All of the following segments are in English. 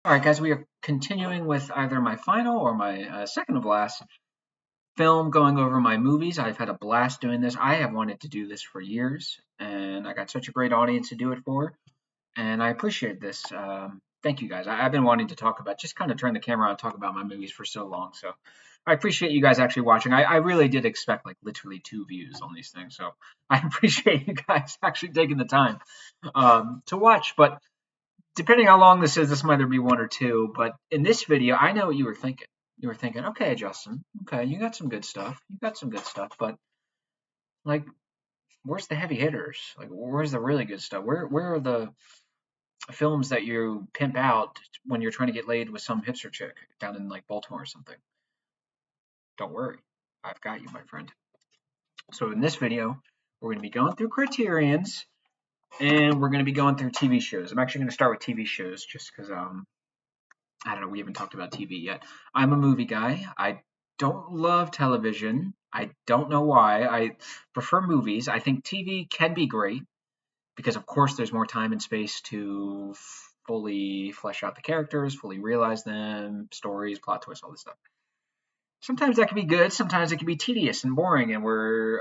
All right, guys, we are continuing with either my final or my second of last film going over my movies. I've had a blast doing this. I have wanted to do this for years, and I got such a great audience to do it for, and I appreciate this. Thank you, guys. I've been wanting to talk about, just kind of turn the camera on and talk about my movies for so long, so I appreciate you guys actually watching. I really did expect like literally 2 views on these things, so I appreciate you guys actually taking the time to watch, but depending how long this is, this might either be one or two, but in this video, I know what you were thinking. You were thinking, okay, Justin, okay, you got some good stuff. You got some good stuff, but like, where's the heavy hitters? Like, where's the really good stuff? Where are the films that you pimp out when you're trying to get laid with some hipster chick down in like Baltimore or something? Don't worry, I've got you, my friend. So in this video, we're going to be going through Criterion's, and we're going to be going through TV shows. I'm actually going to start with TV shows just because I don't know, we haven't talked about TV yet. I'm a movie guy. I don't love television. I don't know why. I prefer movies. I think TV can be great because, of course, there's more time and space to fully flesh out the characters, fully realize them, stories, plot twists, all this stuff. Sometimes that can be good. Sometimes it can be tedious and boring, and we're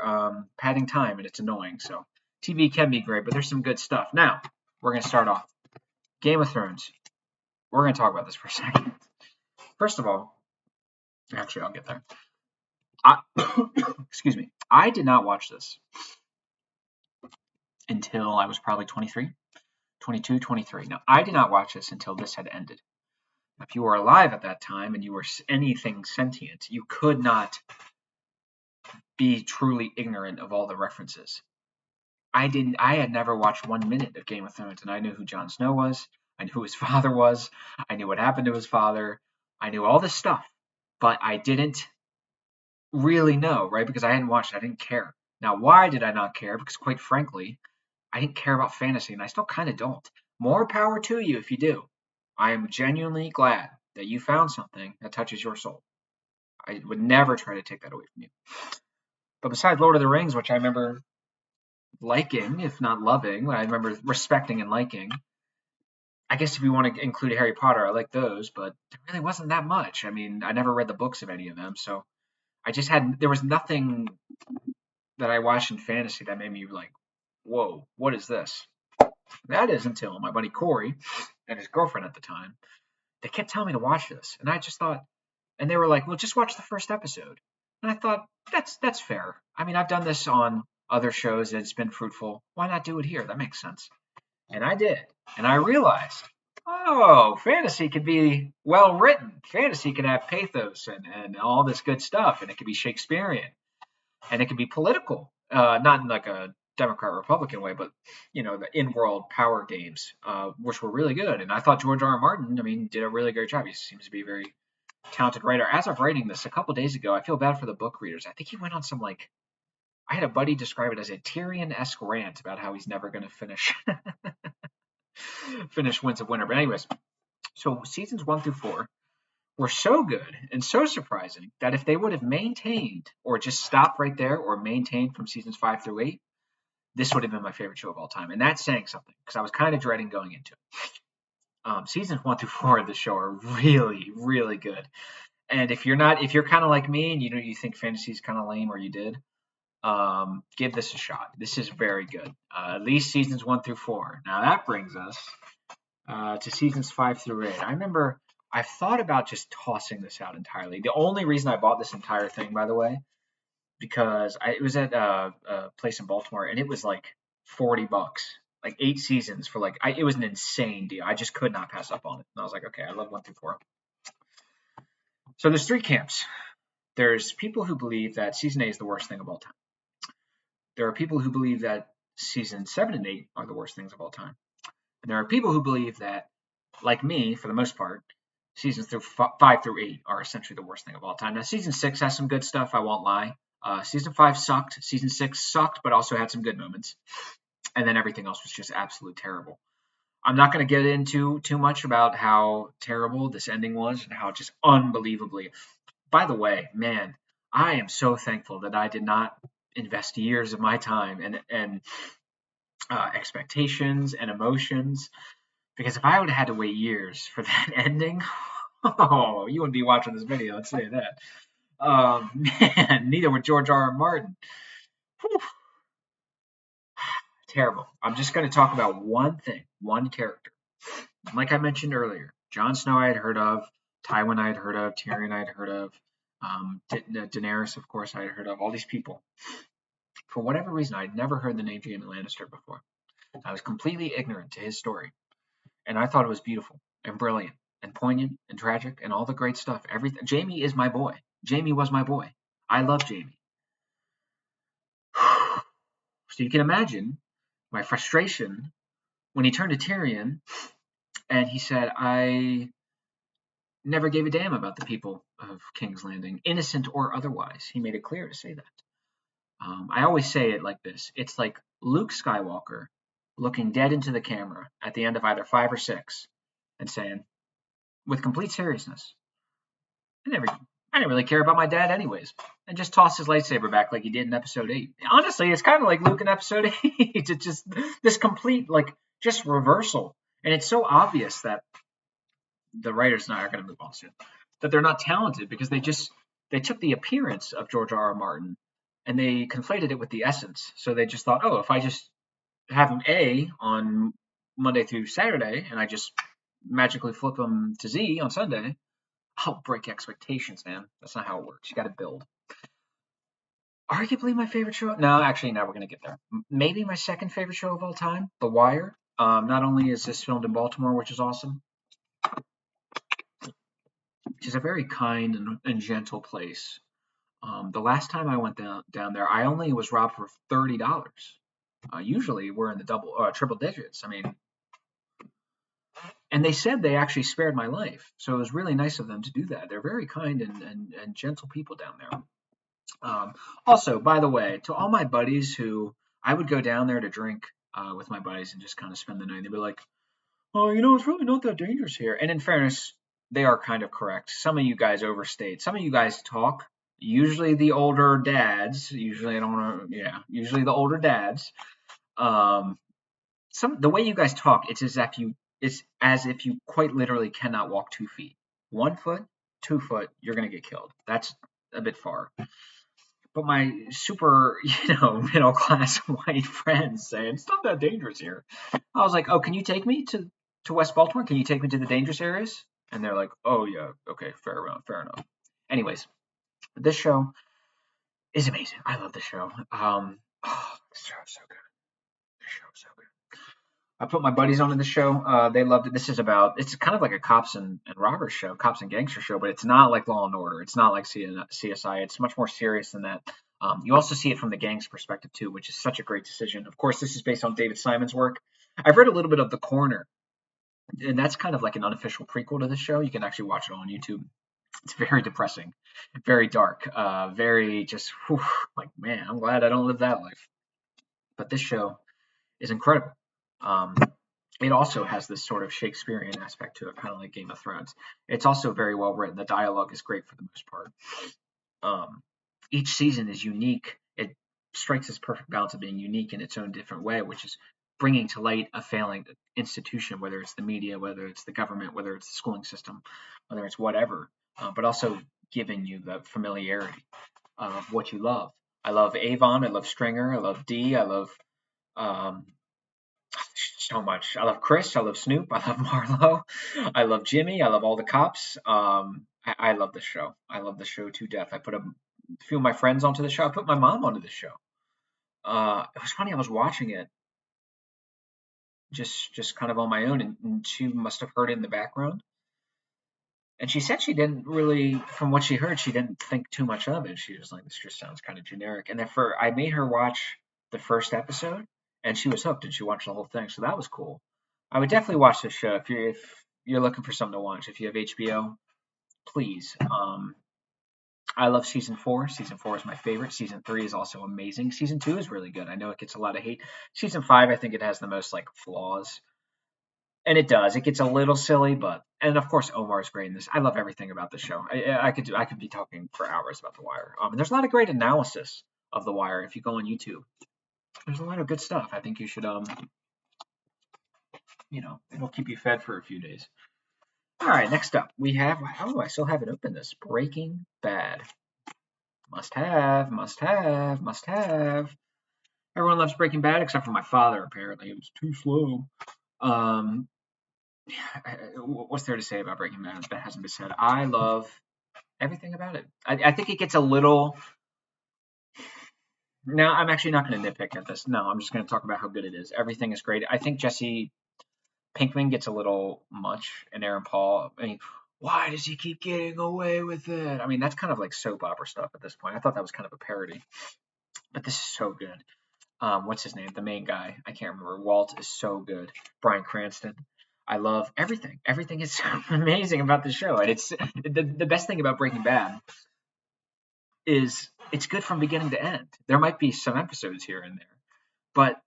padding time, and it's annoying. So TV can be great, but there's some good stuff. Now, we're going to start off. Game of Thrones. We're going to talk about this for a second. First of all, actually, I'll get there. Excuse me. I did not watch this until I was probably 23, 22, 23. Now, I did not watch this until this had ended. If you were alive at that time and you were anything sentient, you could not be truly ignorant of all the references. I had never watched 1 minute of Game of Thrones, and I knew who Jon Snow was. I knew who his father was. I knew what happened to his father. I knew all this stuff, but I didn't really know, right? Because I hadn't watched it. I didn't care. Now, why did I not care? Because quite frankly, I didn't care about fantasy, and I still kind of don't. More power to you if you do. I am genuinely glad that you found something that touches your soul. I would never try to take that away from you. But besides Lord of the Rings, which I remember liking, if not loving, I remember respecting and liking. I guess if you want to include Harry Potter, I like those, but there really wasn't that much. I mean, I never read the books of any of them, so there was nothing that I watched in fantasy that made me like, whoa, what is this? That is until my buddy Corey and his girlfriend at the time, they kept telling me to watch this. And I just thought, and they were like, well, just watch the first episode. And I thought, that's fair. I mean, I've done this on other shows and it's been fruitful. Why not do it here? That makes sense. And I did. And I realized, oh, fantasy can be well written. Fantasy can have pathos and all this good stuff. And it can be Shakespearean. And it can be political. Not in like a Democrat Republican way, but the in-world power games, which were really good. And I thought George R. R. Martin, I mean, did a really great job. He seems to be a very talented writer. As of writing this a couple days ago, I feel bad for the book readers. I think he went on some I had a buddy describe it as a Tyrion-esque rant about how he's never going to finish Winds of Winter. But anyways, so seasons 1 through 4 were so good and so surprising that if they would have maintained or just stopped right there or maintained from seasons 5 through 8, this would have been my favorite show of all time. And that's saying something because I was kind of dreading going into it. Seasons 1 through 4 of the show are really, really good. And if you're kind of like me and you think fantasy is kind of lame or you did, give this a shot. This is very good. At least seasons 1 through 4. Now that brings us to seasons 5 through 8. I remember I've thought about just tossing this out entirely. The only reason I bought this entire thing, by the way, because it was at a place in Baltimore and it was like $40, like 8 seasons for it was an insane deal. I just could not pass up on it. And I was like, okay, I love 1 through 4. So there's 3 camps. There's people who believe that season 8 is the worst thing of all time. There are people who believe that season 7 and 8 are the worst things of all time. And there are people who believe that, like me, for the most part, seasons 5 through 8 are essentially the worst thing of all time. Now, season 6 has some good stuff, I won't lie. Season 5 sucked. Season 6 sucked, but also had some good moments. And then everything else was just absolutely terrible. I'm not going to get into too much about how terrible this ending was and how just unbelievably. By the way, man, I am so thankful that I did not invest years of my time and expectations and emotions Because if I would have had to wait years for that ending, oh, you wouldn't be watching this video, I'd say that. Man, neither would George R. R. Martin. Whew, terrible. I'm just going to talk about one thing, one character. Like I mentioned earlier, Jon Snow I had heard of, Tywin I had heard of, Tyrion I had heard of, Daenerys, of course, I had heard of, all these people. For whatever reason, I had never heard the name Jaime Lannister before. I was completely ignorant to his story, and I thought it was beautiful and brilliant and poignant and tragic and all the great stuff. Everything. Jaime is my boy. Jaime was my boy. I love Jaime. So you can imagine my frustration when he turned to Tyrion and he said, I never gave a damn about the people of King's Landing, innocent or otherwise. He made it clear to say that. I always say it like this. It's like Luke Skywalker looking dead into the camera at the end of either 5 or 6 and saying, with complete seriousness, I didn't really care about my dad anyways, and just tossed his lightsaber back like he did in episode 8. Honestly, it's kind of like Luke in episode 8. It's just this complete, like, just reversal. And it's so obvious that the writers and I are going to move on soon, that they're not talented because they took the appearance of George R. R. Martin and they conflated it with the essence. So they just thought, oh, if I just have him A on Monday through Saturday and I just magically flip him to Z on Sunday, I'll break expectations, man. That's not how it works. You got to build. Arguably my favorite show. No, actually, now we're gonna get there. Maybe my second favorite show of all time, The Wire. Not only is this filmed in Baltimore, which is awesome, which is a very kind and gentle place. The last time I went down there, I only was robbed for $30. Usually we're in the triple digits. I mean, and they said they actually spared my life, so it was really nice of them to do that. They're very kind and gentle people down there. Also, by the way, to all my buddies who I would go down there to drink with my buddies and just kind of spend the night, they'd be like, "Oh, it's really not that dangerous here." And in fairness, they are kind of correct. Some of you guys overstate. Some of you guys talk. Usually the older dads. Usually I don't want to. Yeah. Usually the older dads. Um, the way you guys talk, it's as if you quite literally cannot walk 2 feet. 1 foot, 2 foot, you're gonna get killed. That's a bit far. But my super, middle class white friends say it's not that dangerous here. I was like, oh, can you take me to West Baltimore? Can you take me to the dangerous areas? And they're like, oh yeah, okay, fair enough. Anyways, this show is amazing. I love the show. This show is so good. This show is so good. I put my buddies on in the show. They loved it. It's kind of like a cops and robbers show, cops and gangster show, but it's not like Law and Order. It's not like CSI. It's much more serious than that. You also see it from the gang's perspective too, which is such a great decision. Of course, this is based on David Simon's work. I've read a little bit of The Corner, and that's kind of like an unofficial prequel to the show. You can actually watch it on YouTube. It's very depressing, very dark, very just like, man, I'm glad I don't live that life. But this show is incredible. It also has this sort of Shakespearean aspect to it, kind of like Game of Thrones. It's also very well written. The dialogue is great for the most part. Each season is unique. It strikes this perfect balance of being unique in its own different way, which is bringing to light a failing institution, whether it's the media, whether it's the government, whether it's the schooling system, whether it's whatever, but also giving you the familiarity of what you love. I love Avon. I love Stringer. I love Dee. I love so much. I love Chris. I love Snoop. I love Marlo. I love Jimmy. I love all the cops. I love the show. I love the show to death. I put a few of my friends onto the show. I put my mom onto the show. It was funny. I was watching it just kind of on my own, and she must have heard it in the background. And she said she didn't really, from what she heard, she didn't think too much of it. She was like, this just sounds kind of generic. And then I made her watch the first episode, and she was hooked, and she watched the whole thing. So that was cool. I would definitely watch this show if you're looking for something to watch. If you have HBO, please. I love season 4. Season 4 is my favorite. Season 3 is also amazing. Season 2 is really good. I know it gets a lot of hate. Season 5, I think it has the most flaws. And it does. It gets a little silly, and of course Omar's great in this. I love everything about the show. I could be talking for hours about The Wire. And there's a lot of great analysis of The Wire if you go on YouTube. There's a lot of good stuff. I think you should it'll keep you fed for a few days. All right, next up we have. Oh, I still haven't opened this. Breaking Bad. Must have, must have, must have. Everyone loves Breaking Bad except for my father. Apparently, it was too slow. Um, what's there to say about Breaking Bad that hasn't been said? I love everything about it. I think it gets a little. No, I'm actually not going to nitpick at this. No, I'm just going to talk about how good it is. Everything is great. I think Jesse Pinkman gets a little much, and Aaron Paul. I mean, why does he keep getting away with it? I mean, that's kind of like soap opera stuff at this point. I thought that was kind of a parody, but this is so good. What's his name? The main guy. I can't remember. Walt is so good. Bryan Cranston. I love everything. Everything is so amazing about the show, and it's the best thing about Breaking Bad is it's good from beginning to end. There might be some episodes here and there, but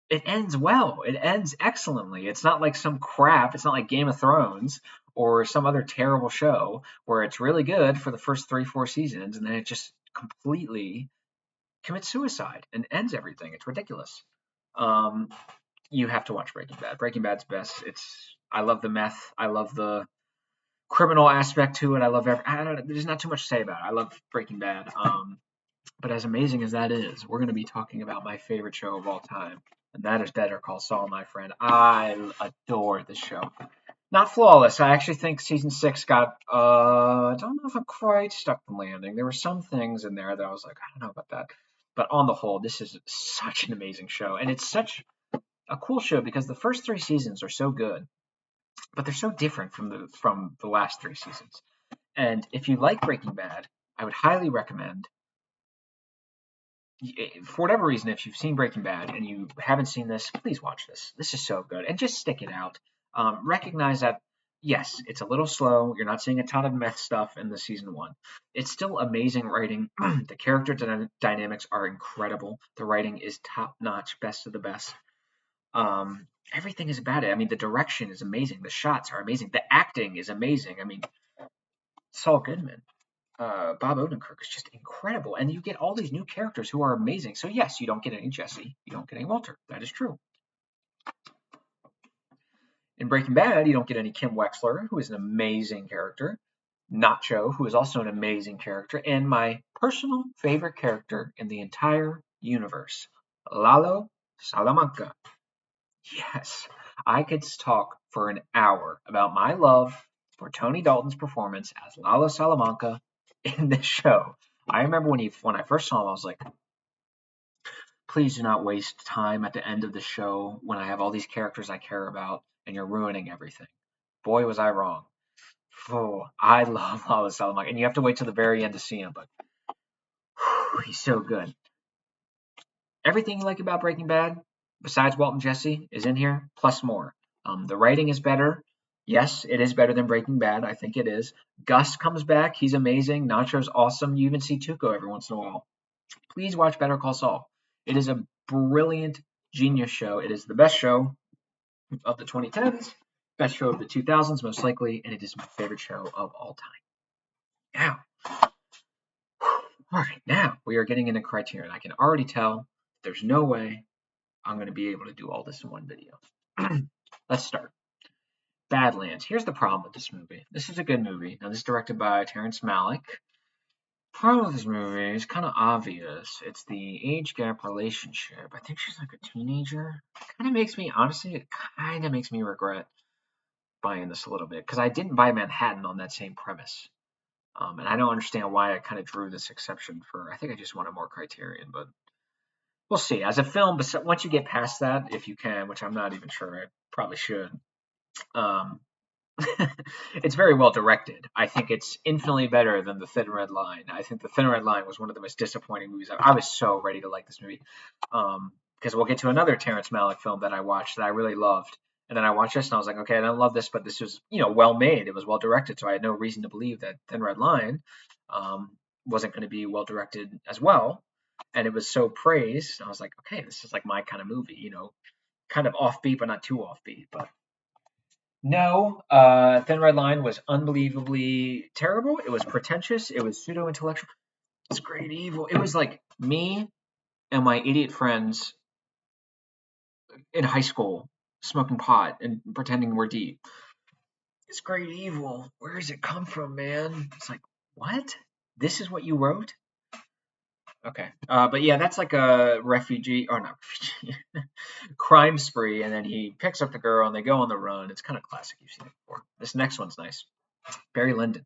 it ends well. It ends excellently. It's not like some crap. It's not like Game of Thrones or some other terrible show where it's really good for the first 3, 4 seasons and then it just completely commits suicide and ends everything. It's ridiculous. Um, you have to watch Breaking Bad. Breaking Bad's best. I love the meth. I love the criminal aspect to it. I love I don't know. There's not too much to say about it. I love Breaking Bad. But as amazing as that is, we're going to be talking about my favorite show of all time, and that is Better Call Saul, my friend. I adore this show. Not flawless. I actually think season 6 got, I don't know if it quite stuck the landing. There were some things in there that I was like, I don't know about that. But on the whole, this is such an amazing show. And it's such a cool show because the first 3 seasons are so good, but they're so different from the last 3 seasons. And if you like Breaking Bad, I would highly recommend for whatever reason, if you've seen Breaking Bad and you haven't seen this, please watch this. This is so good. And just stick it out. Recognize that, yes, it's a little slow. You're not seeing a ton of meth stuff in the season 1. It's still amazing writing. The character dynamics are incredible. The writing is top notch, best of the best. Everything is about it. I mean, the direction is amazing. The shots are amazing. The acting is amazing. I mean, Saul Goodman, Bob Odenkirk is just incredible, and you get all these new characters who are amazing. So yes, you don't get any Jesse, you don't get any Walter. That is true. In Breaking Bad, you don't get any Kim Wexler, who is an amazing character. Nacho, who is also an amazing character, and my personal favorite character in the entire universe, Lalo Salamanca. Yes, I could talk for an hour about my love for Tony Dalton's performance as Lalo Salamanca in this show. I remember when I first saw him, I was like, please do not waste time at the end of the show when I have all these characters I care about and you're ruining everything. Boy, was I wrong. Oh, I love Lalo Salamanca, and you have to wait till the very end to see him, but he's so good. Everything you like about Breaking Bad, besides Walt and Jesse, is in here, plus more. The writing is better. Yes, it is better than Breaking Bad. I think it is. Gus comes back. He's amazing. Nacho's awesome. You even see Tuco every once in a while. Please watch Better Call Saul. It is a brilliant, genius show. It is the best show of the 2010s, best show of the 2000s, most likely, and it is my favorite show of all time. Now, all right, now we are getting into Criterion. I can already tell there's no way I'm going to be able to do all this in one video. Let's start. Badlands. Here's the problem with this movie. This is a good movie. Now, this is directed by Terrence Malick. Problem with this movie is kind of obvious. It's the age gap relationship. I think she's like a teenager. Kind of makes me, honestly, it kind of makes me regret buying this a little bit because I didn't buy Manhattan on that same premise. And I don't understand why I kind of drew this exception for, I think I just wanted more Criterion, but we'll see. As a film, but once you get past that, if you can, which I'm not even sure I probably should, um, it's very well directed. I think it's infinitely better than The Thin Red Line. I think The Thin Red Line was one of the most disappointing movies. I was so ready to like this movie. Because we'll get to another Terrence Malick film that I watched that I really loved. And then I watched this and I was like, okay, I don't love this, but this was, well made. It was well directed. So I had no reason to believe that Thin Red Line wasn't going to be well directed as well. And it was so praised. I was like, okay, this is like my kind of movie, kind of offbeat, but not too offbeat. But no, Thin Red Line was unbelievably terrible. It was pretentious. It was pseudo-intellectual. It's great evil. It was like me and my idiot friends in high school smoking pot and pretending we're deep. It's great evil. Where does it come from, man? It's like, what? This is what you wrote? Okay. But yeah, that's like a refugee, or not refugee, crime spree, and then he picks up the girl and they go on the run. It's kind of classic. You've seen it before. This next one's nice. Barry Lyndon.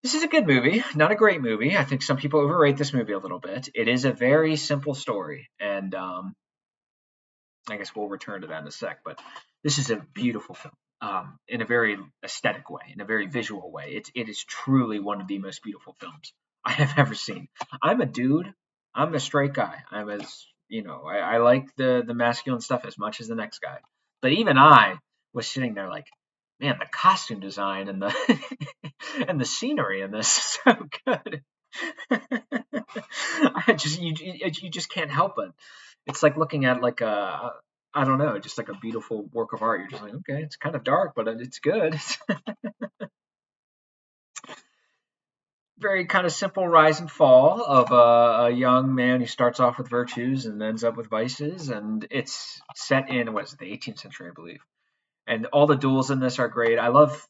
This is a good movie, not a great movie. I think some people overrate this movie a little bit. It is a very simple story, and I guess we'll return to that in a sec. But this is a beautiful film, in a very aesthetic way, in a very visual way. It is truly one of the most beautiful films I have ever seen. I'm a dude. I'm a straight guy. I'm as I like the masculine stuff as much as the next guy. But even I was sitting there like, man, the costume design and the and the scenery in this is so good. You just can't help it. It's like looking at like a I don't know, just like a beautiful work of art. You're just like, okay, it's kind of dark, but it's good. Very kind of simple rise and fall of a young man who starts off with virtues and ends up with vices, and it's set in what is it, the 18th century, I believe. And all the duels in this are great. I love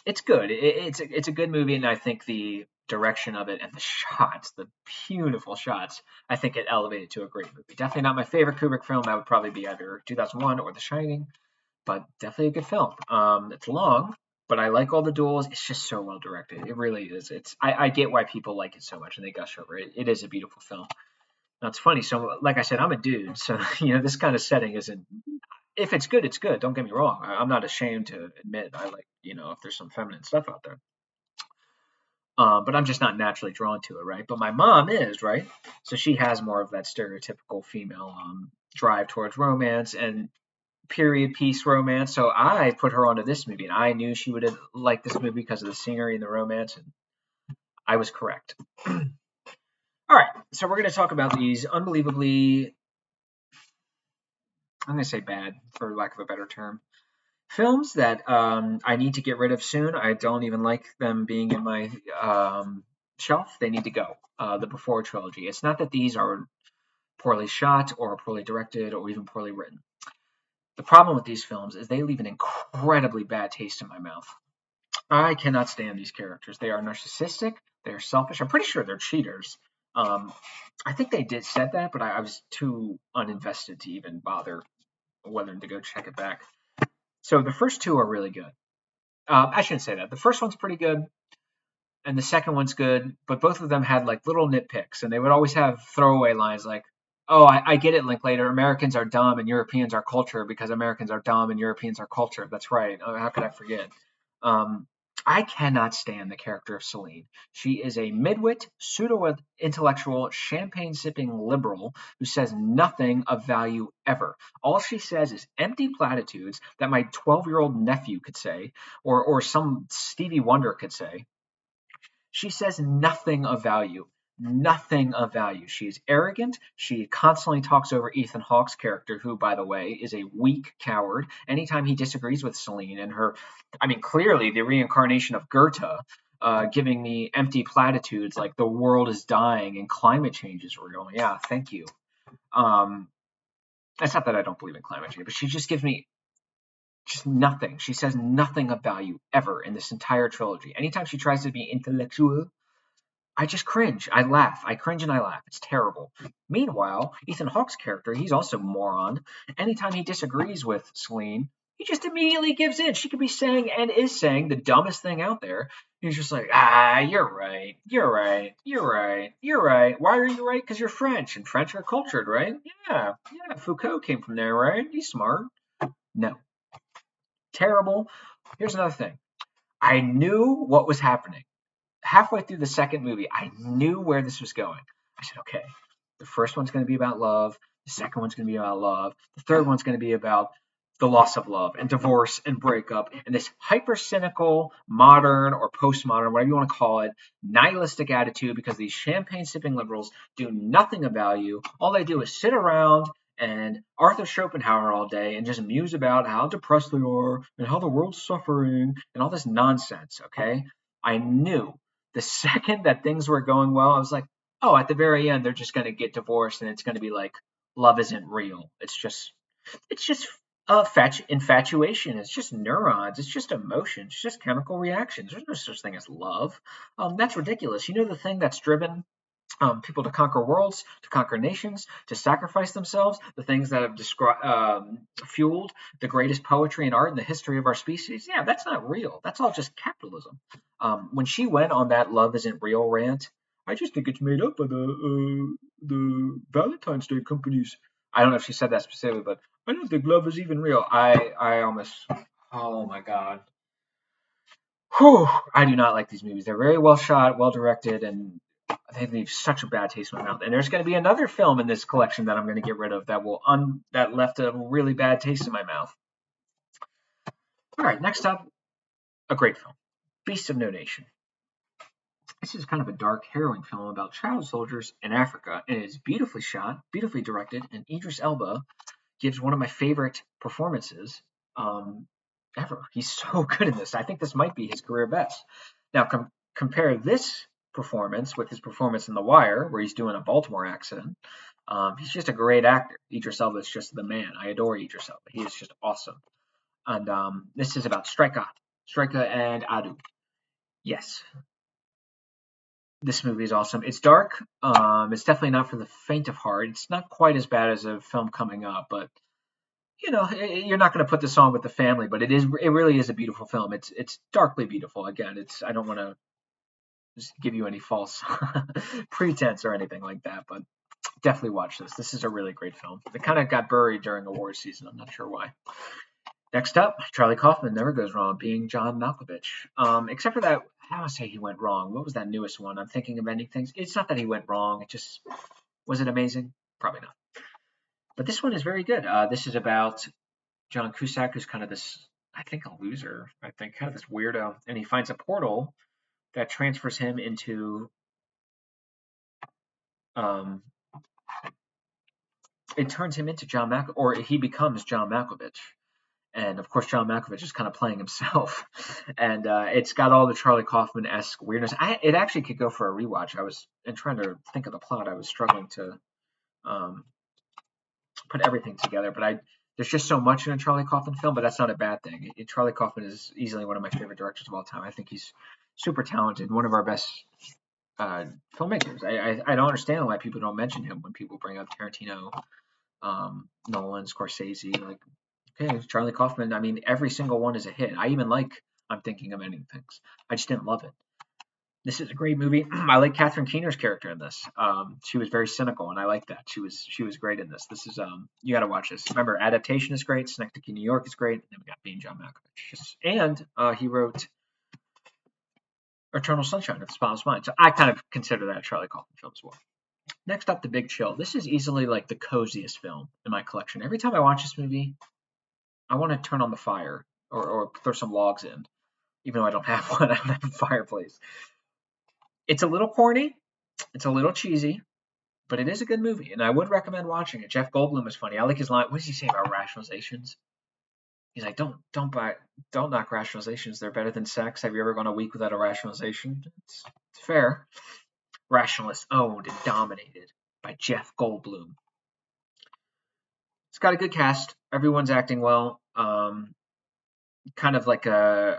it's good. It's a good movie, and I think the direction of it and the shots, the beautiful shots, I think it elevated to a great movie. Definitely not my favorite Kubrick film. That would probably be either 2001 or The Shining, but definitely a good film. It's long, but I like all the duels. It's just so well directed. It really is. I get why people like it so much and they gush over it. It is a beautiful film. Now it's funny. So, like I said, I'm a dude, so this kind of setting isn't if it's good, it's good. Don't get me wrong. I'm not ashamed to admit I like, if there's some feminine stuff out there. But I'm just not naturally drawn to it, right? But my mom is, right? So she has more of that stereotypical female drive towards romance and period piece romance. So I put her onto this movie, and I knew she would have liked this movie because of the scenery and the romance, and I was correct. All right, so we're going to talk about these unbelievably, I'm going to say bad, for lack of a better term, films that I need to get rid of soon. I don't even like them being in my shelf. They need to go. The Before trilogy. It's not that these are poorly shot or poorly directed or even poorly written. The problem with these films is they leave an incredibly bad taste in my mouth. I cannot stand these characters. They are narcissistic. They are selfish. I'm pretty sure they're cheaters. I think they did said that, but I was too uninvested to even bother whether to go check it back. So the first two are really good. I shouldn't say that. The first one's pretty good, and the second one's good, but both of them had like little nitpicks, and they would always have throwaway lines like, "Oh, I get it, Linklater. Americans are dumb and Europeans are culture because Americans are dumb and Europeans are culture." That's right. Oh, how could I forget? Um, I cannot stand the character of Celine. She is a midwit, pseudo-intellectual, champagne-sipping liberal who says nothing of value ever. All she says is empty platitudes that my 12-year-old nephew could say, or some Stevie Wonder could say. She says nothing of value. Nothing of value. She is arrogant. She constantly talks over Ethan Hawke's character, who, by the way, is a weak coward. Anytime he disagrees with Celine and her, I mean, clearly the reincarnation of Goethe, giving me empty platitudes like the world is dying and climate change is real. Yeah, thank you. Um, it's not that I don't believe in climate change, but she just gives me just nothing. She says nothing of value ever in this entire trilogy. Anytime she tries to be intellectual, I just cringe. I laugh. I cringe and I laugh. It's terrible. Meanwhile, Ethan Hawke's character, he's also a moron. Anytime he disagrees with Celine, he just immediately gives in. She could be saying and is saying the dumbest thing out there. He's just like, you're right. You're right. You're right. You're right. Why are you right? Because you're French, and French are cultured, right? Yeah. Yeah. Foucault came from there, right? He's smart. No. Terrible. Here's another thing. I knew what was happening halfway through the second movie. I knew where this was going. I said, okay, the first one's going to be about love. The second one's going to be about love. The third one's going to be about the loss of love and divorce and breakup and this hyper cynical, modern or postmodern, whatever you want to call it, nihilistic attitude because these champagne sipping liberals do nothing of value. All they do is sit around and Arthur Schopenhauer all day and just muse about how depressed they are and how the world's suffering and all this nonsense. Okay. I knew the second that things were going well, I was like, oh, at the very end, they're just going to get divorced and it's going to be like, love isn't real. It's just Infatuation is just neurons. It's just emotions. It's just chemical reactions. There's no such thing as love. That's ridiculous. You know the thing that's driven people to conquer worlds, to conquer nations, to sacrifice themselves, the things that have fueled the greatest poetry and art in the history of our species. Yeah, that's not real. That's all just capitalism. When she went on that "love isn't real" rant, I just think it's made up by the Valentine's Day companies. I don't know if she said that specifically, but I don't think love is even real. I almost, oh my god. Whew, I do not like these movies. They're very well shot, well directed, and they leave such a bad taste in my mouth. And there's going to be another film in this collection that I'm going to get rid of that left a really bad taste in my mouth. All right, next up, a great film, Beasts of No Nation. This is kind of a dark, harrowing film about child soldiers in Africa, and it is beautifully shot, beautifully directed, and Idris Elba gives one of my favorite performances ever. He's so good in this. I think this might be his career best. Now, compare this performance with his performance in The Wire, where he's doing a Baltimore accent. He's just a great actor. Idris Elba is just the man. I adore Idris Elba. He is just awesome. And this is about Striker and Adu. Yes, this movie is awesome. It's dark. It's definitely not for the faint of heart. It's not quite as bad as a film coming up, but you know, you're not going to put this on with the family, but it really is a beautiful film. It's darkly beautiful. Again, I don't want to just give you any false pretense or anything like that, but definitely watch this. This is a really great film. It kind of got buried during award season. I'm not sure why. Next up, Charlie Kaufman never goes wrong being John Malkovich. Except for that, I don't want to say he went wrong. What was that newest one? I'm thinking of ending things. It's not that he went wrong. It just, was it amazing? Probably not. But this one is very good. This is about John Cusack, who's kind of this, I think, a loser. I think kind of this weirdo, and he finds a portal that transfers him into. Um, it turns him into John Malkovich, or he becomes John Malkovich. And of course, John Malkovich is kind of playing himself, and it's got all the Charlie Kaufman-esque weirdness. It actually could go for a rewatch. I was trying to think of the plot. I was struggling to um, put everything together, but there's just so much in a Charlie Kaufman film, but that's not a bad thing. Charlie Kaufman is easily one of my favorite directors of all time. I think he's super talented, one of our best filmmakers. I don't understand why people don't mention him when people bring up Tarantino, Nolan, Scorsese. Like, okay, Charlie Kaufman. I mean, every single one is a hit. I even like I'm Thinking of Ending Things. I just didn't love it. This is a great movie. I like Catherine Keener's character in this. She was very cynical, and I like that. She was great in this. This is you got to watch this. Remember, Adaptation is great. Synecdoche, New York is great. And then we got Being John Malkovich, and he wrote Eternal Sunshine of the Spotless Mind. So I kind of consider that a Charlie Kaufman film as well. Next up, The Big Chill. This is easily like the coziest film in my collection. Every time I watch this movie, I want to turn on the fire or throw some logs in, even though I don't have one. I don't have a fireplace. It's a little corny. It's a little cheesy, but it is a good movie, and I would recommend watching it. Jeff Goldblum is funny. I like his line. What does he say about rationalizations? He's like, don't knock rationalizations. They're better than sex. Have you ever gone a week without a rationalization? It's fair. Rationalists owned and dominated by Jeff Goldblum. It's got a good cast. Everyone's acting well. Kind of like how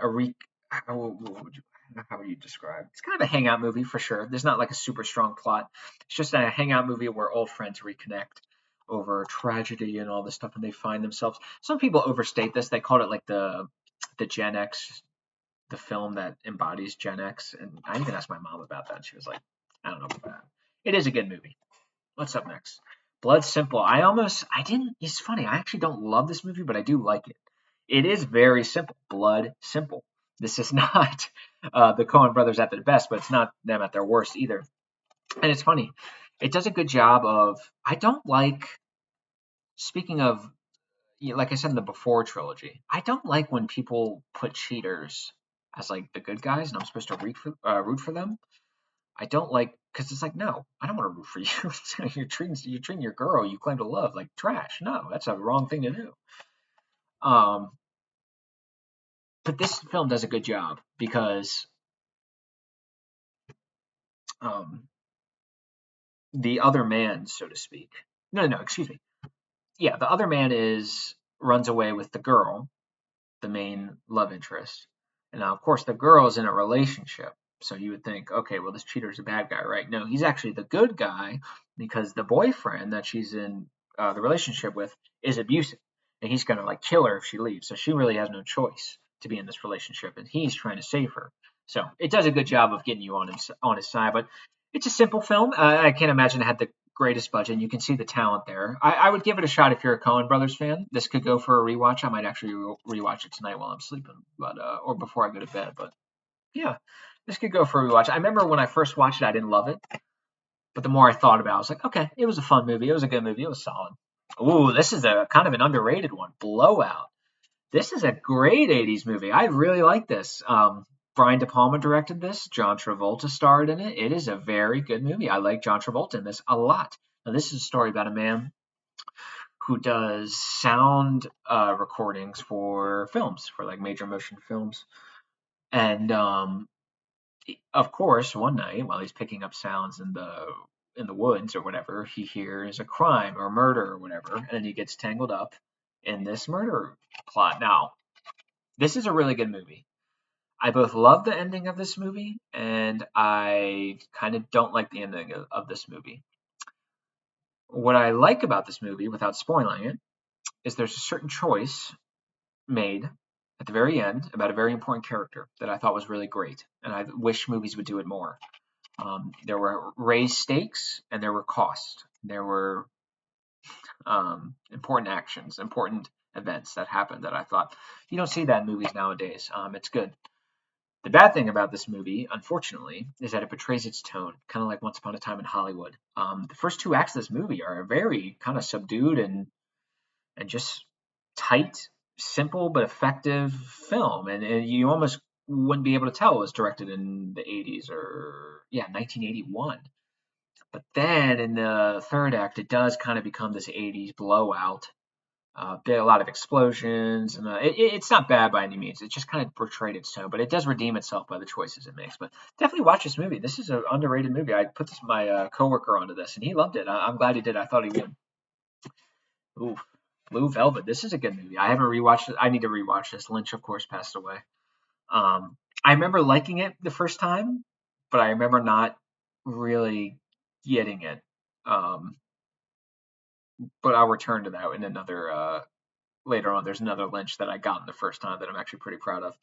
would you describe? It's kind of a hangout movie for sure. There's not like a super strong plot. It's just a hangout movie where old friends reconnect over tragedy and all this stuff, and they find themselves. Some people overstate this. They called it like the Gen X, the film that embodies Gen X. And I even asked my mom about that. She was like, I don't know about that. It is a good movie. What's up next? Blood Simple. It's funny. I actually don't love this movie, but I do like it. It is very simple. Blood Simple. This is not the Coen brothers at their best, but it's not them at their worst either. And it's funny. It does a good job of. I don't like. Speaking of, like I said in the Before trilogy, I don't like when people put cheaters as like the good guys, and I'm supposed to root for them. I don't like because it's like no, I don't want to root for you. You're treating your girl you claim to love like trash. No, that's a wrong thing to do. But this film does a good job because the other man, so to speak. No, excuse me. Yeah, the other man is runs away with the girl, the main love interest. And now, of course, the girl is in a relationship. So you would think, okay, well, this cheater's a bad guy, right? No, he's actually the good guy because the boyfriend that she's in the relationship with is abusive. And he's going to like kill her if she leaves. So she really has no choice to be in this relationship. And he's trying to save her. So it does a good job of getting you on his side. But it's a simple film. I can't imagine it had the greatest budget. And you can see the talent there. I would give it a shot if you're a Coen Brothers fan. This could go for a rewatch. I might actually rewatch it tonight while I'm sleeping, but or before I go to bed. But yeah, this could go for a rewatch. I remember when I first watched it, I didn't love it, but the more I thought about it, I was like, okay, it was a fun movie. It was a good movie. It was solid. Ooh, this is a kind of an underrated one. Blowout. This is a great 80s movie. I really like this. Brian De Palma directed this. John Travolta starred in it. It is a very good movie. I like John Travolta in this a lot. Now, this is a story about a man who does sound recordings for films, for like major motion films. And of course, one night while he's picking up sounds in the woods or whatever, he hears a crime or murder or whatever, and he gets tangled up in this murder plot. Now, this is a really good movie. I both love the ending of this movie and I kind of don't like the ending of this movie. What I like about this movie, without spoiling it, is there's a certain choice made at the very end about a very important character that I thought was really great, and I wish movies would do it more. There were raised stakes and there were costs. There were important actions, important events that happened that I thought you don't see that in movies nowadays. It's good. The bad thing about this movie, unfortunately, is that it betrays its tone, kind of like Once Upon a Time in Hollywood. The first two acts of this movie are very kind of subdued and just tight, simple but effective film, and you almost wouldn't be able to tell it was directed in the 80s or 1981. But then in the third act, it does kind of become this 80s blowout. A lot of explosions, and it's not bad by any means. It just kind of portrayed its tone, but it does redeem itself by the choices it makes. But definitely watch this movie. This is an underrated movie. I put my coworker onto this, and he loved it. I'm glad he did. I thought he would. Ooh, Blue Velvet. This is a good movie. I haven't rewatched it. I need to rewatch this. Lynch, of course, passed away. I remember liking it the first time, but I remember not really getting it. But I'll return to that in another later on. There's another Lynch that I got in the first time that I'm actually pretty proud of.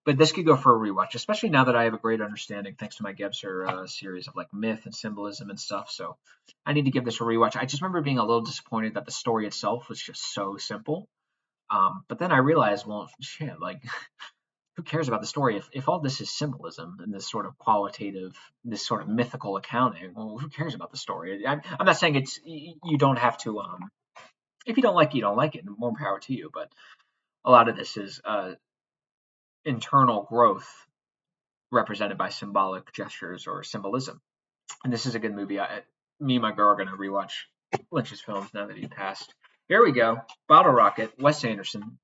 But this could go for a rewatch, especially now that I have a great understanding, thanks to my Gebser series of like myth and symbolism and stuff. So I need to give this a rewatch. I just remember being a little disappointed that the story itself was just so simple. But then I realized, well, shit, like who cares about the story if all this is symbolism and this sort of qualitative, this sort of mythical accounting? Well, who cares about the story? I'm not saying it's you don't have to. If you don't like it, you don't like it. More power to you. But a lot of this is internal growth represented by symbolic gestures or symbolism. And this is a good movie. Me and my girl are going to rewatch Lynch's films now that he passed. Here we go. Bottle Rocket, Wes Anderson.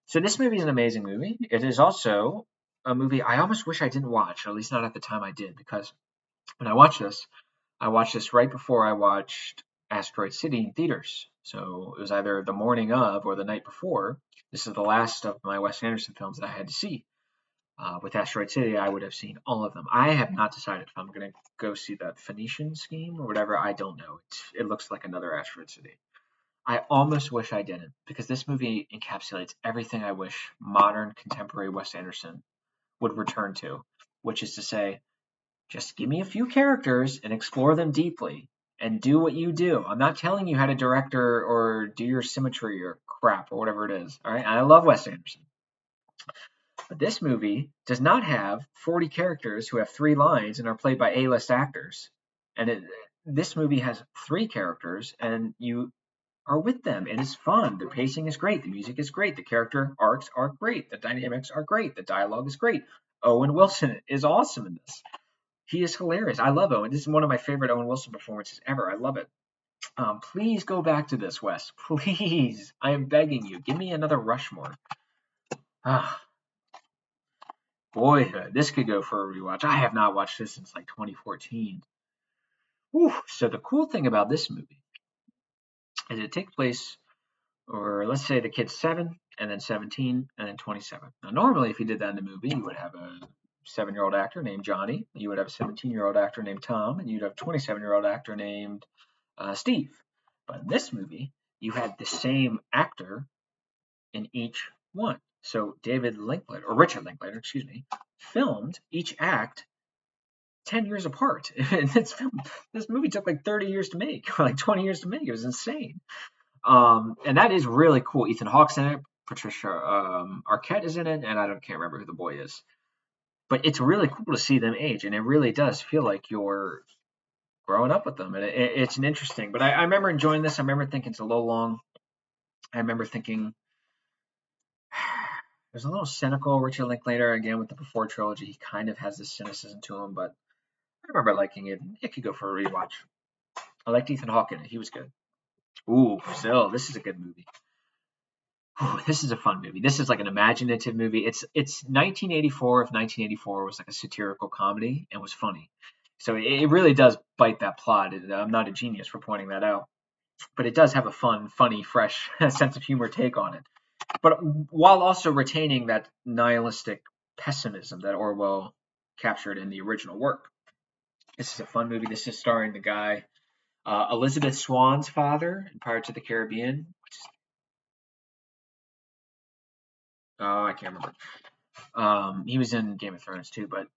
So this movie is an amazing movie. It is also a movie I almost wish I didn't watch, or at least not at the time I did, because when I watched this right before I watched Asteroid City in theaters. So it was either the morning of or the night before. This is the last of my Wes Anderson films that I had to see. With Asteroid City, I would have seen all of them. I have not decided if I'm going to go see that Phoenician scheme or whatever. I don't know. It looks like another Asteroid City. I almost wish I didn't, because this movie encapsulates everything I wish modern, contemporary Wes Anderson would return to, which is to say, just give me a few characters and explore them deeply and do what you do. I'm not telling you how to direct or do your symmetry or crap or whatever it is. All right. I love Wes Anderson. But this movie does not have 40 characters who have 3 lines and are played by A-list actors. And this movie has 3 characters and you are with them. It is fun. The pacing is great. The music is great. The character arcs are great. The dynamics are great. The dialogue is great. Owen Wilson is awesome in this. He is hilarious. I love Owen. This is one of my favorite Owen Wilson performances ever. I love it. Please go back to this, Wes. Please. I am begging you. Give me another Rushmore. Boyhood. This could go for a rewatch. I have not watched this since like 2014. Whew. So the cool thing about this movie is it takes place Or let's say the kid's 7, and then 17, and then 27. Now, normally, if you did that in the movie, you would have a 7-year-old actor named Johnny, you would have a 17-year-old actor named Tom, and you'd have a 27-year-old actor named Steve. But in this movie, you had the same actor in each one. So David Linklater, or Richard Linklater, excuse me, filmed each act 10 years apart. And this movie took like 30 years to make, or like 20 years to make. It was insane. And that is really cool. Ethan Hawke's in it, Patricia Arquette is in it, and can't remember who the boy is. But it's really cool to see them age, and it really does feel like you're growing up with them, and it's an interesting. But I remember enjoying this. I remember thinking it's a little long. I remember thinking there's a little cynical. Richard Linklater again with the Before trilogy. He kind of has this cynicism to him, but I remember liking it. It could go for a rewatch. I liked Ethan Hawke in it. He was good. Ooh, Brazil. This is a good movie. Ooh, this is a fun movie. This is like an imaginative movie. It's 1984 if 1984 was like a satirical comedy and was funny. So it really does bite that plot. I'm not a genius for pointing that out, but it does have a fun, funny, fresh sense of humor take on it. But while also retaining that nihilistic pessimism that Orwell captured in the original work. This is a fun movie. This is starring the guy Elizabeth Swann's father in Pirates of the Caribbean. I can't remember. He was in Game of Thrones too, but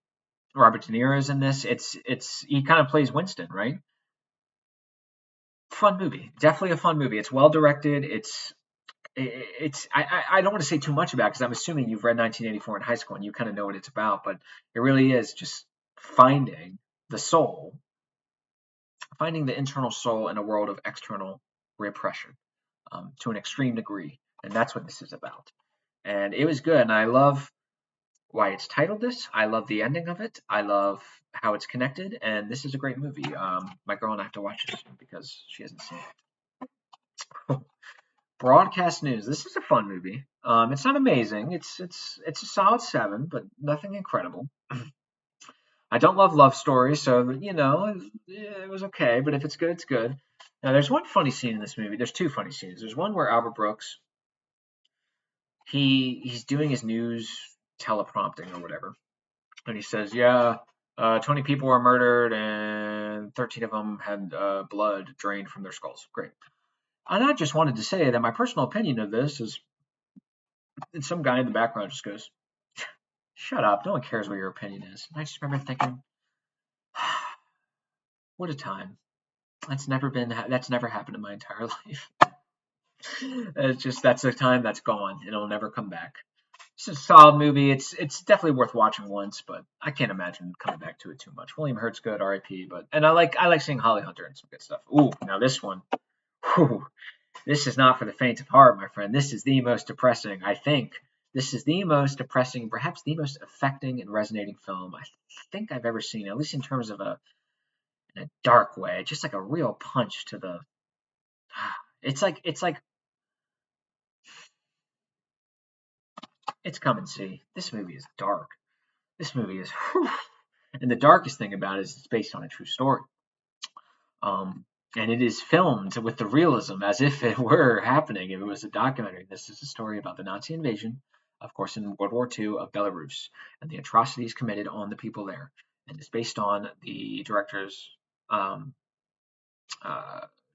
Robert De Niro's in this. It's he kind of plays Winston, right? Fun movie, definitely a fun movie. It's well directed. I don't want to say too much about it because I'm assuming you've read 1984 in high school and you kind of know what it's about, but it really is just finding the soul, finding the internal soul in a world of external repression to an extreme degree, and that's what this is about. And it was good, and I love why it's titled this. I love the ending of it. I love how it's connected, and this is a great movie. My girl and I have to watch it because she hasn't seen it. Broadcast news. This is a fun movie. It's not amazing. It's a solid 7, but nothing incredible. I don't love stories, so it was okay. But if it's good, it's good. Now, there's one funny scene in this movie. There's two funny scenes. There's one where Albert Brooks he's doing his news teleprompting or whatever, and he says, "Yeah, 20 people were murdered, and 13 of them had blood drained from their skulls." Great. And I just wanted to say that my personal opinion of this is, and some guy in the background just goes, "Shut up! No one cares what your opinion is." And I just remember thinking, "What a time! That's never happened in my entire life." That's a time that's gone. It'll never come back. It's a solid movie. It's definitely worth watching once, but I can't imagine coming back to it too much. William Hurt's good, R.I.P. And I like seeing Holly Hunter and some good stuff. Ooh, now this one, whew, this is not for the faint of heart, my friend. This is the most depressing. I think this is the most depressing, perhaps the most affecting and resonating film I think I've ever seen. At least in terms of in a dark way, just like a real punch to the. It's like it's come and see. This movie is dark. This movie is. Whew, and the darkest thing about it is it's based on a true story. And it is filmed with the realism as if it were happening, if it was a documentary. This is a story about the Nazi invasion, of course, in World War II of Belarus, and the atrocities committed on the people there. And it's based on the director's um,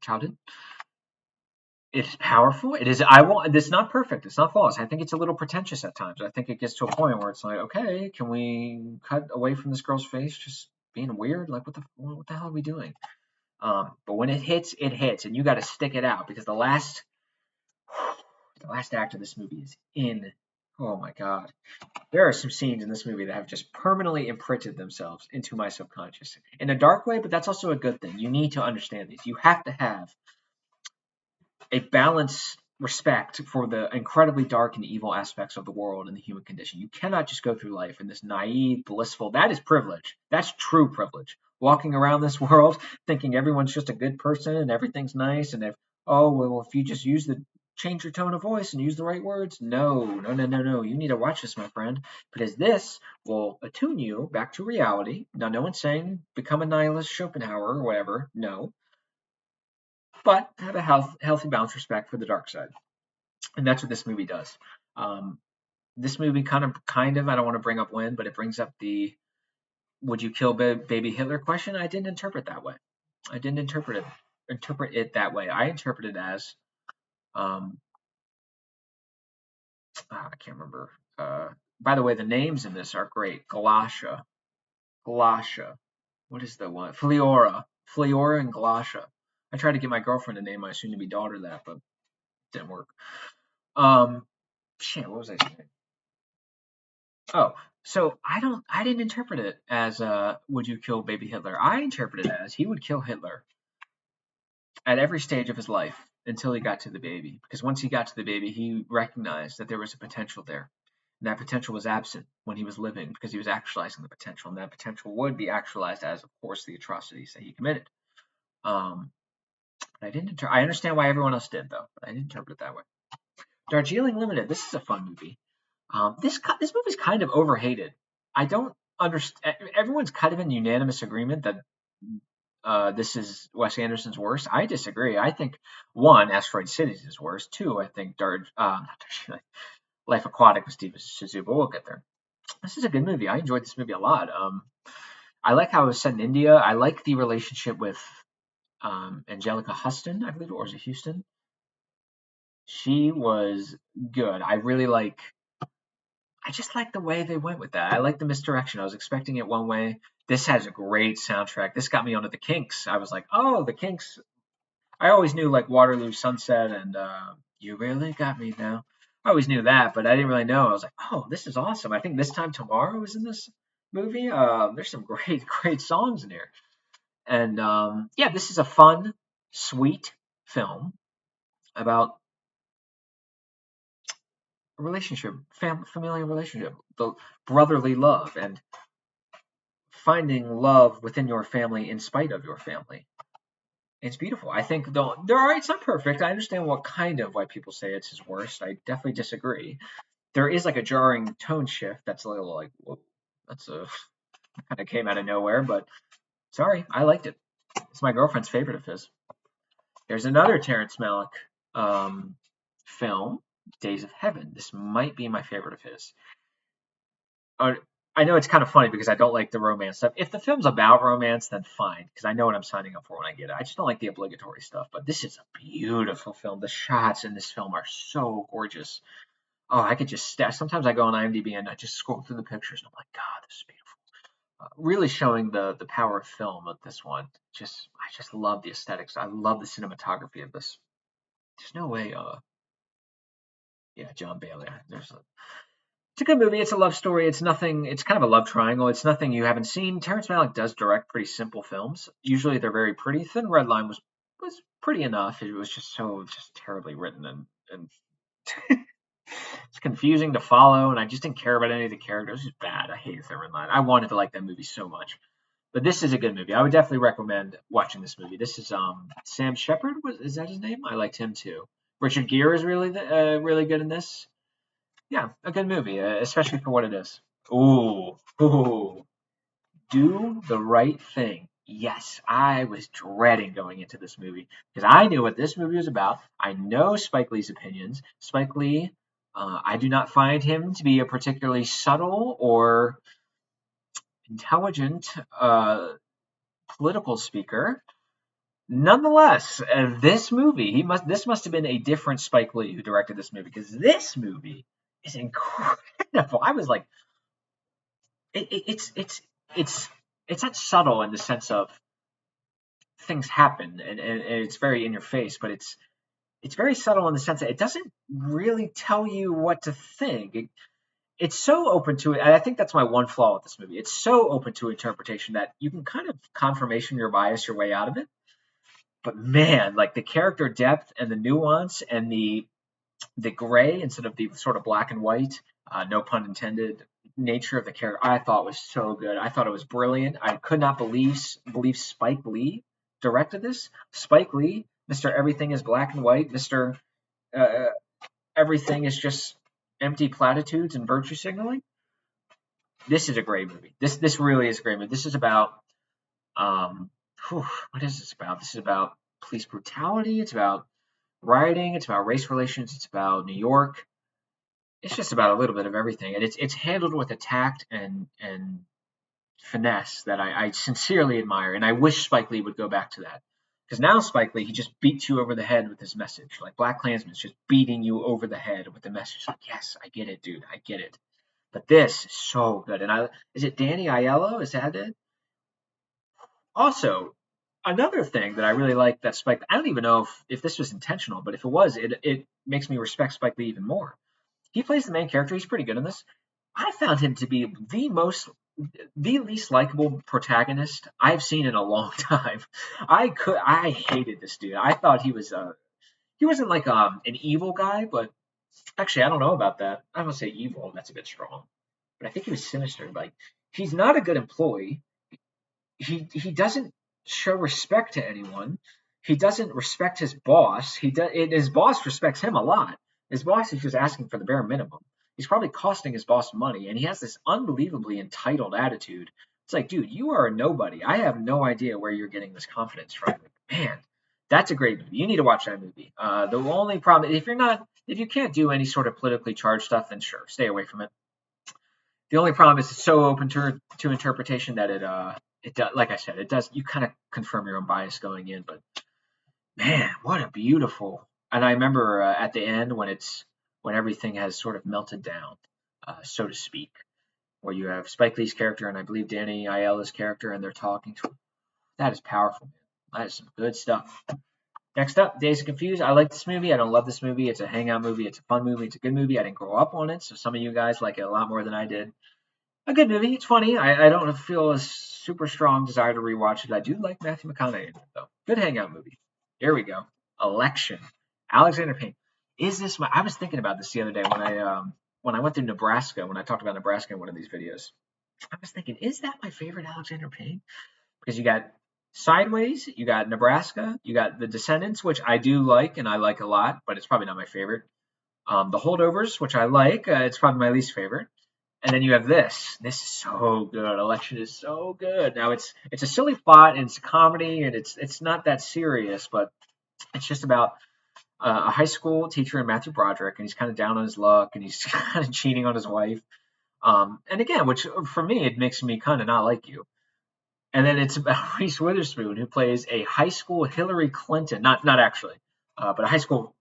childhood. It's powerful. It is. I won't. It's not perfect. It's not flawless. I think it's a little pretentious at times. I think it gets to a point where it's like, okay, can we cut away from this girl's face just being weird? Like, what the hell are we doing? But when it hits, and you got to stick it out because the last act of this movie is in. Oh my god, there are some scenes in this movie that have just permanently imprinted themselves into my subconscious in a dark way. But that's also a good thing. You need to understand these. You have to have a balanced respect for the incredibly dark and evil aspects of the world and the human condition. You cannot just go through life in this naive, blissful. That is privilege. That's true privilege. Walking around this world thinking everyone's just a good person and everything's nice, and if you just change your tone of voice and use the right words. No, no, no, no, no. You need to watch this, my friend, because this will attune you back to reality. Now, no one's saying become a nihilist Schopenhauer or whatever. No, but have a healthy, balanced respect for the dark side. and that's what this movie does. Um, this movie kind of, I don't want to bring up when, but it brings up the would you kill baby Hitler question. I didn't interpret that way. I didn't interpret it that way. I interpret it as um, I can't remember. By the way, the names in this are great. Galasha. What is the one? Fleora, and Galasha. I tried to get my girlfriend to name my soon-to-be daughter that, but it didn't work. Um, Shit, what was I saying? Oh, so I didn't interpret it as would you kill baby Hitler? I interpreted it as he would kill Hitler at every stage of his life until he got to the baby. Because once he got to the baby, he recognized that there was a potential there. And that potential was absent when he was living because he was actualizing the potential. And that potential would be actualized as, of course, the atrocities that he committed. But I didn't. I understand why everyone else did, though. But I didn't interpret it that way. Darjeeling Limited. This is a fun movie. This movie's kind of overhated. I don't understand. Everyone's kind of in unanimous agreement that this is Wes Anderson's worst. I disagree. I think one, Asteroid City is his worst. Two, I think Life Aquatic with Steven Shizu, but we'll get there. This is a good movie. I enjoyed this movie a lot. I like how it was set in India. I like the relationship with Angelica Huston, I believe, or was it Houston? She was good. I just like the way they went with that. I like the misdirection. I was expecting it one way. This has a great soundtrack. This got me onto the Kinks. I was like, oh, the Kinks. I always knew like Waterloo Sunset and You Really Got Me Now. I always knew that, but I didn't really know. I was like, oh, this is awesome. I think This Time Tomorrow was in this movie. There's some great, great songs in here. And yeah, this is a fun, sweet film about a relationship, familial relationship, the brotherly love, and finding love within your family in spite of your family. It's beautiful. I think though it's not perfect. I understand why people say it's his worst. I definitely disagree. There is like a jarring tone shift that's a little like, whoa, that's a kind of came out of nowhere, but sorry, I liked it. It's my girlfriend's favorite of his. There's another Terrence Malick film, Days of Heaven. This might be my favorite of his. Uh, I know it's kind of funny because I don't like the romance stuff. If the film's about romance, then fine, because I know what I'm signing up for when I get it. I just don't like the obligatory stuff. But this is a beautiful film. The shots in this film are so gorgeous. Oh, I could just sometimes I go on IMDb and I just scroll through the pictures and I'm like, God, this is beautiful. Really showing the power of film with this one. I just love the aesthetics. I love the cinematography of this. There's no way. Yeah, John Bailey. It's a good movie. It's a love story. It's nothing. It's kind of a love triangle. It's nothing you haven't seen. Terrence Malick does direct pretty simple films. Usually they're very pretty. Thin Red Line was pretty enough. It was just terribly written and it's confusing to follow. And I just didn't care about any of the characters. It was just bad. I hated Thin Red Line. I wanted to like that movie so much. But this is a good movie. I would definitely recommend watching this movie. This is Sam Shepard. Is that his name? I liked him too. Richard Gere is really good in this. Yeah, a good movie, especially for what it is. Ooh, Do the Right Thing. Yes, I was dreading going into this movie because I knew what this movie was about. I know Spike Lee's opinions. Spike Lee, I do not find him to be a particularly subtle or intelligent political speaker. Nonetheless, this movie, this must have been a different Spike Lee who directed this movie because this movie is incredible. I was like, it, it, it's it's not subtle in the sense of things happen and it's very in your face, but it's very subtle in the sense that it doesn't really tell you what to think. It's so open to it, and I think that's my one flaw with this movie. It's so open to interpretation that you can kind of confirmation your bias your way out of it. But man, like the character depth and the nuance and the gray instead of the sort of black and white, no pun intended, nature of the character, I thought was so good. I thought it was brilliant. I could not believe Spike Lee directed this. Spike Lee, Mr. Everything is Black and White, Mr. Uh, Everything is just empty platitudes and virtue signaling. This is a great movie. This really is a great movie. This is about what is this about? This is about police brutality. It's about rioting, it's about race relations, it's about New York. It's just about a little bit of everything, and it's handled with a tact and finesse that I sincerely admire, and I wish Spike Lee would go back to that. Because now Spike Lee, he just beats you over the head with his message. Like Black Klansman's just beating you over the head with the message. Like, yes, I get it, dude, I get it. But this is so good. And is it Danny Aiello? Is that it? Also, another thing that I really like that Spike, I don't even know if this was intentional, but if it was, it makes me respect Spike Lee even more. He plays the main character. He's pretty good in this. I found him to be the least likable protagonist I've seen in a long time. I hated this dude. I thought he wasn't like an evil guy, but actually I don't know about that. I don't say evil. That's a bit strong, but I think he was sinister. Like he's not a good employee. He doesn't show respect to anyone. He doesn't respect his boss. His boss respects him a lot. His boss is just asking for the bare minimum. He's probably costing his boss money, and he has this unbelievably entitled attitude. It's like, dude, you are a nobody. I have no idea where you're getting this confidence from. Man, that's a great movie. You need to watch that movie. The only problem, if you can't do any sort of politically charged stuff, then sure, stay away from it. The only problem is it's so open to interpretation that it does, like I said, it does. You kind of confirm your own bias going in, but man, what a beautiful. And I remember at the end when everything has sort of melted down, so to speak, where you have Spike Lee's character and I believe Danny Aiello's character, and they're talking. That is powerful, man. That is some good stuff. Next up, Dazed and Confused. I like this movie. I don't love this movie. It's a hangout movie. It's a fun movie. It's a good movie. I didn't grow up on it, so some of you guys like it a lot more than I did. A good movie. It's funny. I don't feel a super strong desire to rewatch it. I do like Matthew McConaughey in it, though. Good hangout movie. Here we go. Election. Alexander Payne. I was thinking about this the other day when I went through Nebraska, when I talked about Nebraska in one of these videos. I was thinking, is that my favorite Alexander Payne? Because you got Sideways, you got Nebraska, you got The Descendants, which I do like and I like a lot, but it's probably not my favorite. The Holdovers, which I like, it's probably my least favorite. And then you have this. This is so good. Election is so good. Now it's a silly plot and it's a comedy and it's not that serious, but it's just about a high school teacher and Matthew Broderick, and he's kind of down on his luck and he's kind of cheating on his wife. And again, which for me it makes me kind of not like you. And then it's about Reese Witherspoon, who plays a high school Hillary Clinton, not actually, but a high school.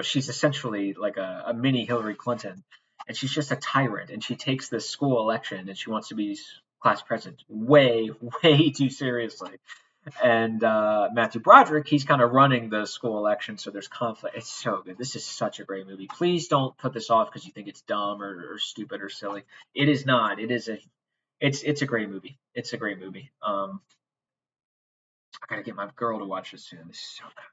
She's essentially like a mini Hillary Clinton, and she's just a tyrant. And she takes this school election, and she wants to be class president way, way too seriously. And Matthew Broderick, he's kind of running the school election, so there's conflict. It's so good. This is such a great movie. Please don't put this off because you think it's dumb or stupid or silly. It is not. It's a great movie. It's a great movie. I gotta get my girl to watch this soon. This is so good.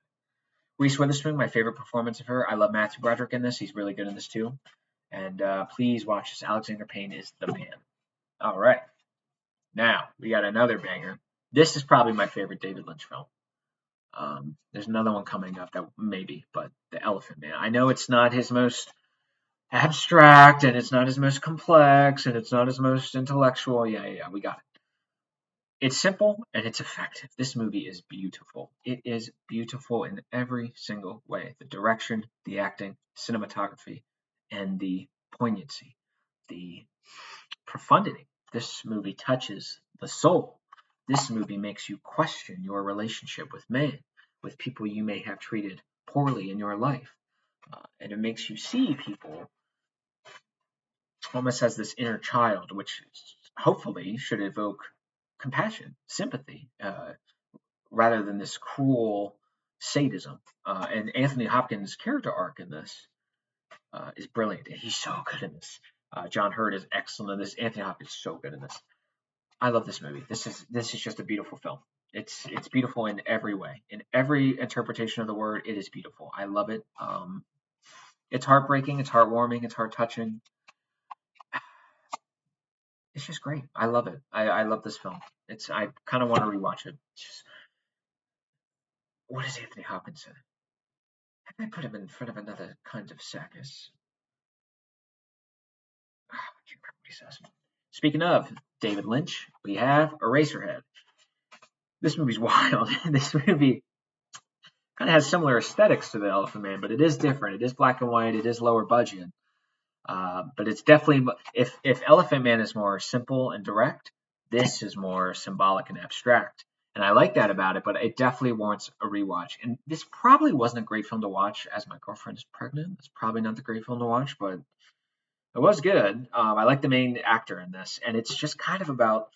Reese Witherspoon, my favorite performance of her. I love Matthew Broderick in this. He's really good in this too. And please watch this. Alexander Payne is the man. All right. Now we got another banger. This is probably my favorite David Lynch film. There's another one coming up that maybe, but The Elephant Man. I know it's not his most abstract and it's not his most complex and it's not his most intellectual. Yeah, we got it. It's simple and it's effective. This movie is beautiful. It is beautiful in every single way. The direction, the acting, cinematography, and the poignancy, the profundity. This movie touches the soul. This movie makes you question your relationship with man, with people you may have treated poorly in your life. And it makes you see people almost as this inner child, which hopefully should evoke compassion, sympathy, rather than this cruel sadism. And Anthony Hopkins' character arc in this is brilliant. He's so good in this. John Hurt is excellent in this. Anthony Hopkins is so good in this. I love this movie. This is just a beautiful film. It's beautiful in every way. In every interpretation of the word, it is beautiful. I love it. It's heartbreaking. It's heartwarming. It's heart touching. It's just great. I love it. I love this film. I kind of want to rewatch it. What does Anthony Hopkins say? How can I put him in front of another kind of circus? I can't remember what he says. Speaking of David Lynch, we have Eraserhead. This movie's wild. This movie kind of has similar aesthetics to the Elephant Man, but it is different. It is black and white. It is lower budget. But it's definitely, if Elephant Man is more simple and direct, this is more symbolic and abstract. And I like that about it, but it definitely warrants a rewatch. And this probably wasn't a great film to watch as my girlfriend is pregnant. It's probably not the great film to watch, but it was good. I like the main actor in this, and it's just kind of about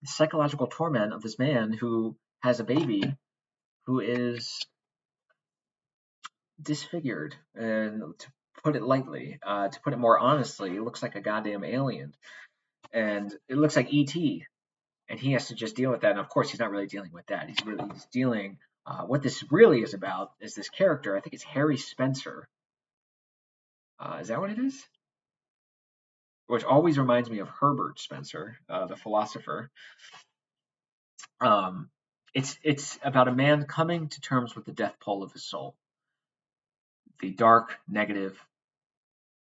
the psychological torment of this man who has a baby who is disfigured, and to put it lightly, to put it more honestly, it looks like a goddamn alien, and it looks like ET, and he has to just deal with that. And of course, he's not really dealing with that. He's dealing. What this really is about is this character. I think it's Harry Spencer. Is that what it is? Which always reminds me of Herbert Spencer, the philosopher. Um, it's about a man coming to terms with the death toll of his soul, the dark, negative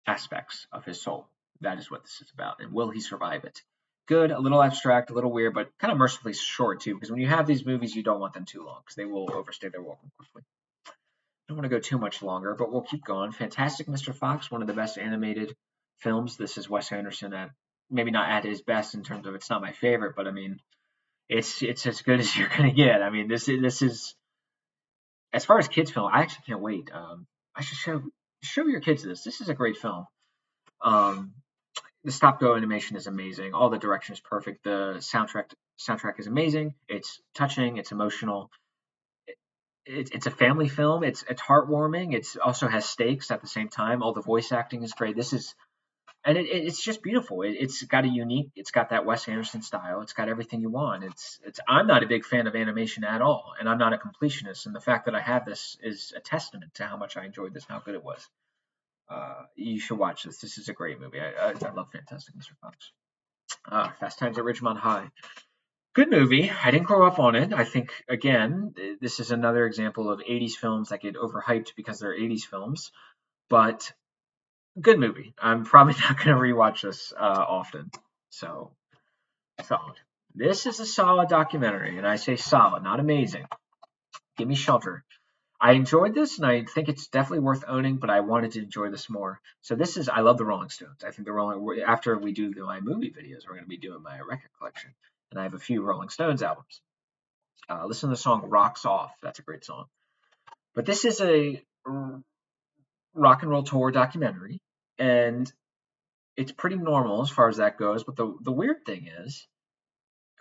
aspects of his soul. That is what this is about. And will he survive it? Good, a little abstract, a little weird, but kind of mercifully short too, because when you have these movies, you don't want them too long, because they will overstay their welcome quickly. I don't want to go too much longer, but we'll keep going. Fantastic Mr. Fox, one of the best animated films. This is Wes Anderson at maybe not at his best in terms of it's not my favorite, but I mean it's as good as you're gonna get. I mean this is as far as kids film. I actually can't wait. I should show your kids this. This is a great film. Um, the stop go animation is amazing. All the direction is perfect. The soundtrack is amazing. It's touching. It's emotional. It's a family film. It's heartwarming. It's also has stakes at the same time. All the voice acting is great. This is and it's just beautiful. It's got a unique. It's got that Wes Anderson style. It's got everything you want. It's. I'm not a big fan of animation at all, and I'm not a completionist. And the fact that I have this is a testament to how much I enjoyed this and how good it was. You should watch this. This is a great movie. I love Fantastic Mr. Fox. Fast Times at Ridgemont High. Good movie. I didn't grow up on it. I think, again, this is another example of 80s films that get overhyped because they're 80s films. But good movie. I'm probably not going to rewatch this often. So, solid. This is a solid documentary. And I say solid, not amazing. Give me shelter. I enjoyed this, and I think it's definitely worth owning, but I wanted to enjoy this more. So this is, I love the Rolling Stones. I think the Rolling, after we do my movie videos, we're going to be doing my record collection, and I have a few Rolling Stones albums. Listen to the song "Rocks Off." That's a great song. But this is a rock and roll tour documentary, and it's pretty normal as far as that goes. But the weird thing is,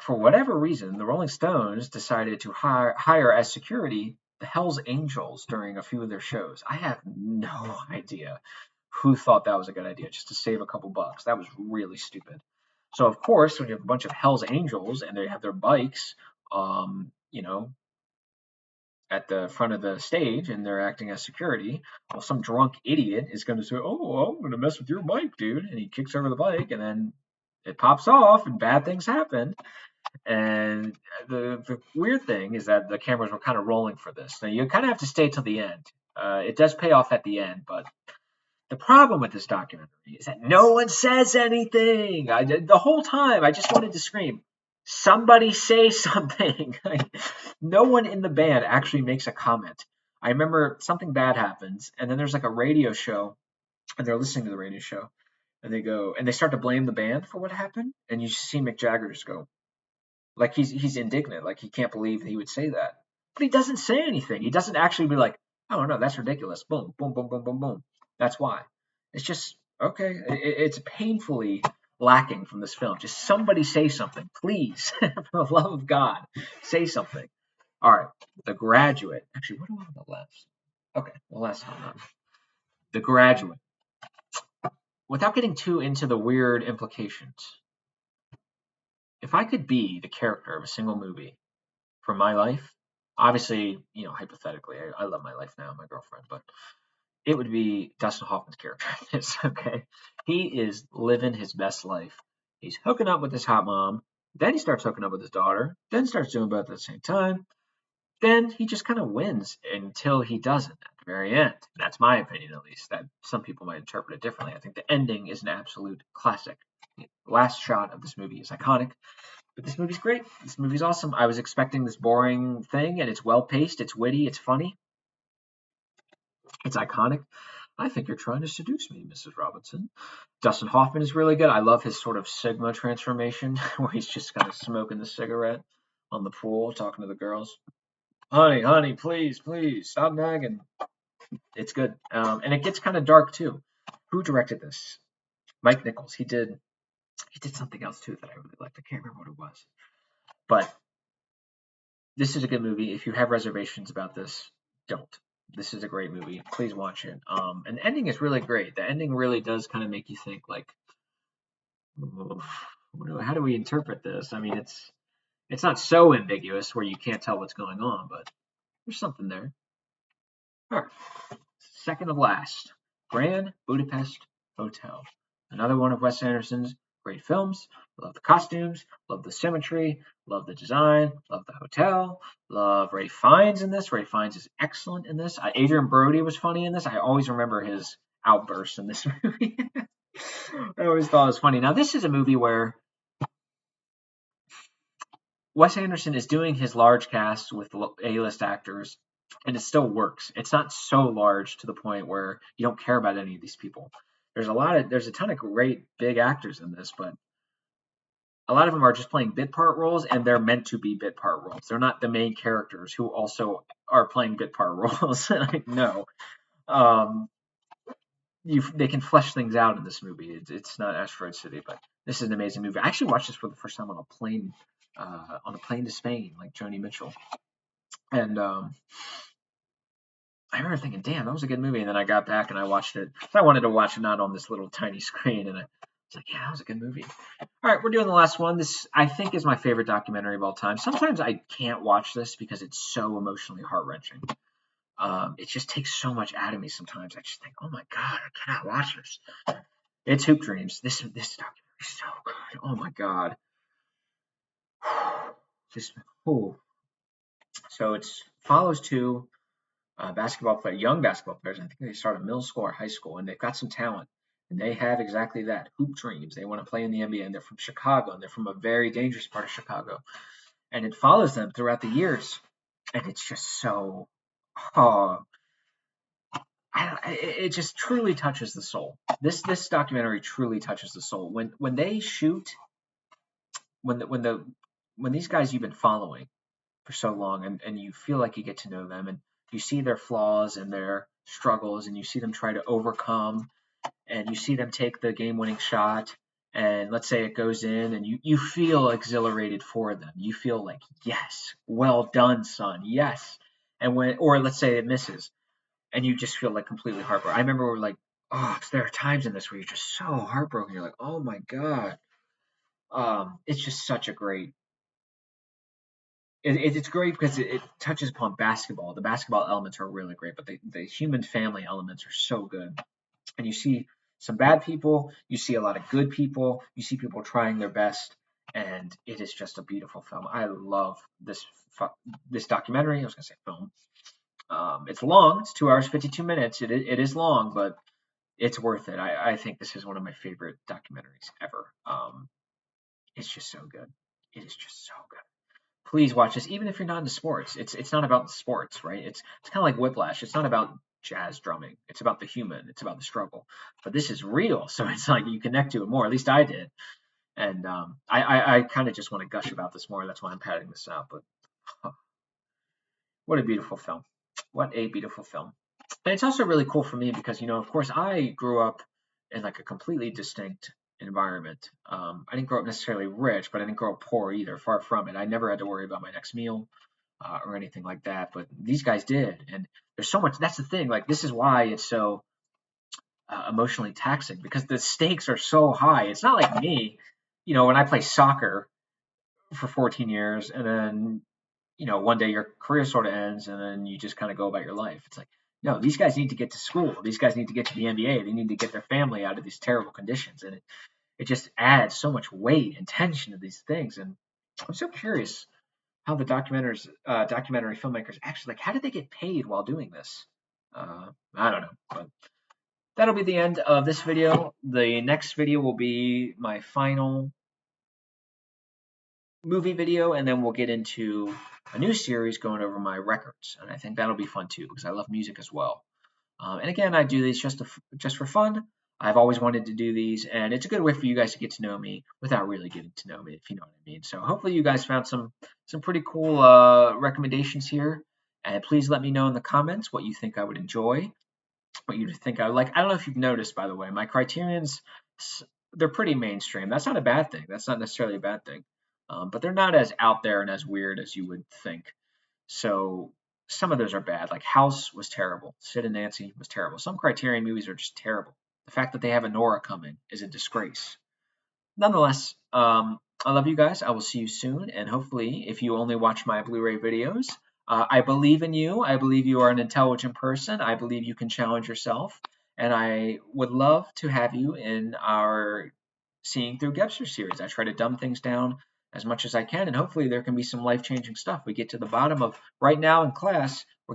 for whatever reason, the Rolling Stones decided to hire as security the Hells Angels during a few of their shows. I have no idea who thought that was a good idea, just to save a couple bucks. That was really stupid. So of course, when you have a bunch of Hells Angels and they have their bikes, you know, at the front of the stage and they're acting as security, well, some drunk idiot is going to say, "Oh, I'm going to mess with your bike, dude," and he kicks over the bike, and then it pops off, and bad things happen. And the weird thing is that the cameras were kind of rolling for this. Now you kind of have to stay till the end. It does pay off at the end, but the problem with this documentary is that no one says anything. The whole time I just wanted to scream, "Somebody say something!" No one in the band actually makes a comment. I remember something bad happens, and then there's like a radio show, and they're listening to the radio show, and they go and they start to blame the band for what happened, and you see Mick Jagger just go, like he's indignant, like he can't believe he would say that. But he doesn't say anything. He doesn't actually be like, "Oh no, that's ridiculous." Boom, boom, boom, boom, boom, boom. That's why. It's just okay. It's painfully lacking from this film. Just somebody say something, please, for the love of God, say something. All right, The Graduate. Actually, what do I have left? Okay, well, last time. The Graduate. Without getting too into the weird implications, if I could be the character of a single movie for my life, obviously, hypothetically, I love my life now, my girlfriend, but it would be Dustin Hoffman's character in this, okay? He is living his best life. He's hooking up with his hot mom, then he starts hooking up with his daughter, then starts doing both at the same time, then he just kind of wins until he doesn't at the very end. That's my opinion, at least. That some people might interpret it differently. I think the ending is an absolute classic. The last shot of this movie is iconic. But this movie's great. This movie's awesome. I was expecting this boring thing, and it's well paced, it's witty, it's funny. It's iconic. I think you're trying to seduce me, Mrs. Robinson. Dustin Hoffman is really good. I love his sort of Sigma transformation where he's just kind of smoking the cigarette on the pool, talking to the girls. Honey, honey, please, please, stop nagging. It's good. And it gets kind of dark too. Who directed this? Mike Nichols. He did something else too that I really liked. I can't remember what it was. But this is a good movie. If you have reservations about this, don't. This is a great movie. Please watch it. And the ending is really great. The ending really does kind of make you think, like, how do we interpret this? I mean, it's not so ambiguous where you can't tell what's going on, but there's something there. All right. Second of last, Grand Budapest Hotel. Another one of Wes Anderson's great films. Love the costumes, love the symmetry, love the design, love the hotel, love Ray Fiennes in this. Ray Fiennes is excellent in this. Adrian Brody was funny in this. I always remember his outbursts in this movie. I always thought it was funny. Now, this is a movie where Wes Anderson is doing his large cast with A-list actors, and it still works. It's not so large to the point where you don't care about any of these people. There's a ton of great big actors in this, but a lot of them are just playing bit part roles, and they're meant to be bit part roles. They're not the main characters who also are playing bit part roles. No, they can flesh things out in this movie. It's not Asteroid City, but this is an amazing movie. I actually watched this for the first time on a plane to Spain, like Joni Mitchell. And I remember thinking, damn, that was a good movie. And then I got back and I watched it. I wanted to watch it not on this little tiny screen. And I was like, yeah, that was a good movie. All right, we're doing the last one. This, I think, is my favorite documentary of all time. Sometimes I can't watch this because it's so emotionally heart-wrenching. It just takes so much out of me sometimes. I just think, oh my God, I cannot watch this. It's Hoop Dreams. This documentary is so good. Oh my God. Just, oh. So it follows two young basketball players. I think they start at middle school or high school, and they've got some talent. And they have exactly that, hoop dreams. They want to play in the NBA, and they're from Chicago, and they're from a very dangerous part of Chicago. And it follows them throughout the years, and it's just so, it just truly touches the soul. This documentary truly touches the soul. When they shoot, when these guys you've been following for so long, and you feel like you get to know them, and you see their flaws and their struggles, and you see them try to overcome, and you see them take the game-winning shot, and let's say it goes in, and you feel exhilarated for them. You feel like, yes, well done, son, yes. And or let's say it misses, and you just feel like completely heartbroken. I remember like, there are times in this where you're just so heartbroken. You're like, oh my God. It's just such a great. It's great because it touches upon basketball. The basketball elements are really great, but the human family elements are so good. And you see some bad people, you see a lot of good people, you see people trying their best, and it is just a beautiful film. I love this documentary. I was going to say film. It's long. It's 2 hours 52 minutes. It is long, but it's worth it. I think this is one of my favorite documentaries ever. It's just so good. It is just so good. Please watch this, even if you're not into sports. It's not about sports, right? It's kind of like Whiplash. It's not about jazz drumming. It's about the human. It's about the struggle. But this is real, so it's like you connect to it more. At least I did. And I kind of just want to gush about this more. That's why I'm padding this out. But what a beautiful film. What a beautiful film. And it's also really cool for me because, of course, I grew up in like a completely distinct environment. I didn't grow up necessarily rich, but I didn't grow up poor either. Far from it. I never had to worry about my next meal or anything like that. But these guys did, and there's so much. That's the thing. Like this is why it's so emotionally taxing because the stakes are so high. It's not like me, when I play soccer for 14 years, and then one day your career sort of ends, and then you just kind of go about your life. It's like, no, these guys need to get to school. These guys need to get to the NBA. They need to get their family out of these terrible conditions, and it just adds so much weight and tension to these things. And I'm so curious how the documentary filmmakers actually, like, how did they get paid while doing this? I don't know, but that'll be the end of this video. The next video will be my final movie video, and then we'll get into a new series going over my records, and I think that'll be fun too because I love music as well. And again, I do these just for fun. I've always wanted to do these, and it's a good way for you guys to get to know me without really getting to know me, if you know what I mean. So hopefully you guys found some pretty cool recommendations here. And please let me know in the comments what you think I would enjoy, what you think I would like. I don't know if you've noticed, by the way, my Criterions, they're pretty mainstream. That's not a bad thing. That's not necessarily a bad thing. But they're not as out there and as weird as you would think. So some of those are bad. Like House was terrible. Sid and Nancy was terrible. Some Criterion movies are just terrible. The fact that they have a Nora coming is a disgrace. Nonetheless, I love you guys. I will see you soon. And hopefully, if you only watch my Blu-ray videos, I believe in you. I believe you are an intelligent person. I believe you can challenge yourself. And I would love to have you in our Seeing Through Gebster series. I try to dumb things down as much as I can, and hopefully there can be some life-changing stuff. We get to the bottom of right now in class. We're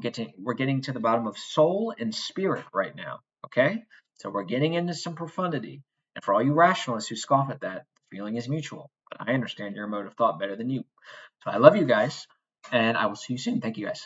getting to the bottom of soul and spirit right now. Okay, so we're getting into some profundity. And for all you rationalists who scoff at that, the feeling is mutual. But I understand your mode of thought better than you. So I love you guys, and I will see you soon. Thank you guys.